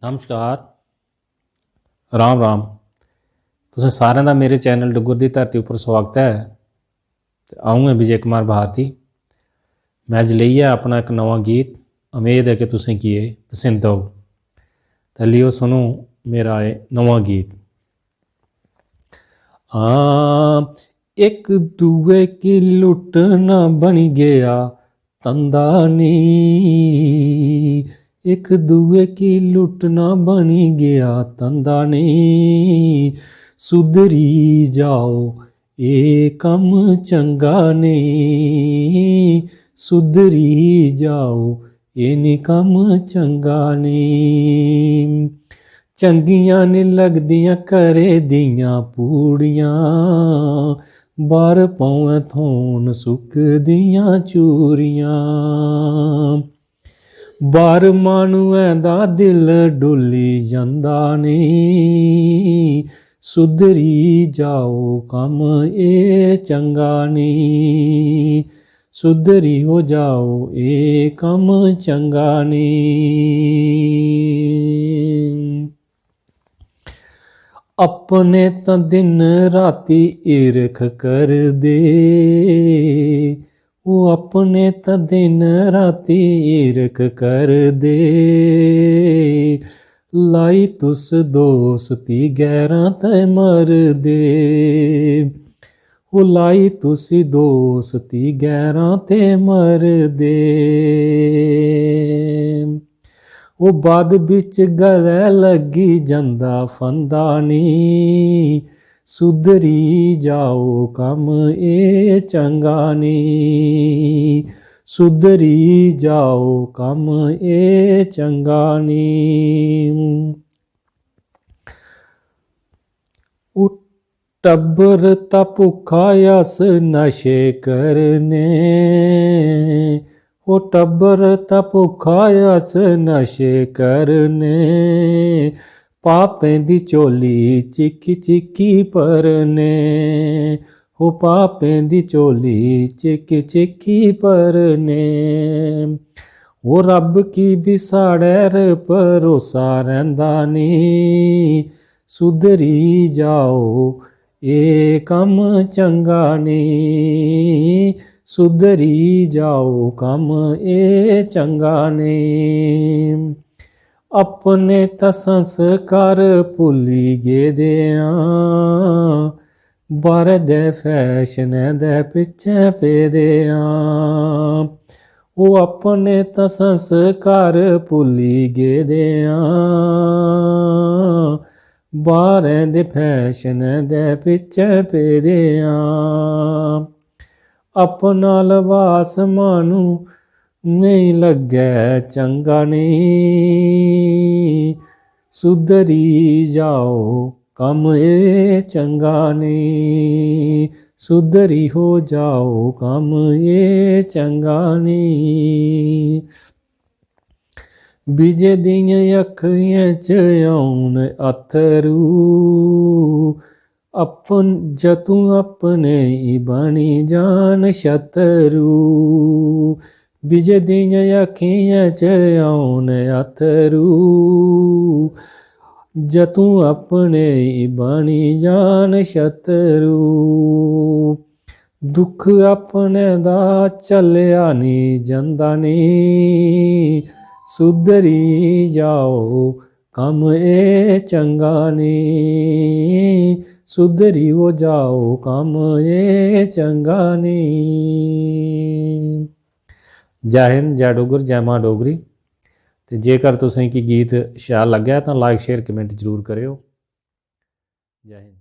नमस्कार। राम राम। तुसें सारें दा मेरे चैनल डुग्गर दी धरती उप्पर स्वागत है। अऊं ऐ विजय कुमार भारती। मैं अज लेइयै अपना एक नवा गीत, उम्मीद है कि तुसेंगी एह् पसंद होग। ते लियो सुनो मेरा एह् नवा गीत। एक दूए की लुट्टना बन गया तंदा नी, एक दूए की लुट्टना बनी गया तंदा नी। सुधरी जाओ ये कम चंगा नहीं, सुधरी जाओ ये नी कम चंगा नहीं। चंगियां नी लगदियां घरे दियां पूड़ियां, बाहर पौवें थोन सुकदियां चूरियां। बार मानुएं दा दिल डुल्ली जंदा नहीं, सुधरी जाओ कम ए चंगा नहीं, सुधरी हो जाओ ए कम चंगा नहीं। अपने तां दिन राती ईरख कर दे, वो अपने तां दिन राती ईरख कर दे। लाई तुस दोस्ती गैरां ते मर दे, वो लाई तुसी दोस्ती गैरां ते मर दे। वो बाद बिच गले लगी जंदा फंदा नी, सुधरी जाओ कम ए चंगा नी, सुधरी जाओ कम ए चंगा नी। टब्बर ता भुखा अस नशे करने, वो टब्बर ता भुखा अस नशे करने। पापें दी चोली चिक्की चिक्की भरने, वो पापें दी चोली चिक्की चिक्की भरने। वो रब की भी साढ़े भरोसा रैंदा नी, सुधरी जाओ ए कम चंगा नहीं, सुधरी जाओ कम ए चंगा नहीं। अपने तां संस्कार भुल्ली गेदे आं, बाहर दे फैशन दे पिछे पेदे आं। वो अपने तां संस्कार भुल्ली गेदे आं, बाहर दे फैशन दे पिछे पेदे आं। अपना लबास मानू नहीं लगे चंगा नहीं, सुधरी जाओ कम ए चंगा नहीं, सुधरी हो जाओ कम ए चंगा नहीं। विजय दियां अखियां च औन अथरू, अपन जतू अपने ही बनी जान शत्रु। विजय दियां अखियां च औन अथरू, जतू अपने ही बनी जान शत्रु। दुख अपने दा चलिया नी जंदा नी, सुधरी जाओ कम ए चंगा नहीं, सुधरी हो जाओ कम ए चंगा नहीं। जय हिंद, जय डुग्गर, जय मां डोगरी। ते जेकर तुसें की गीत शैल लग्गेआ तां लाइक शेयर कमेंट जरूर करेओ। जय हिंद।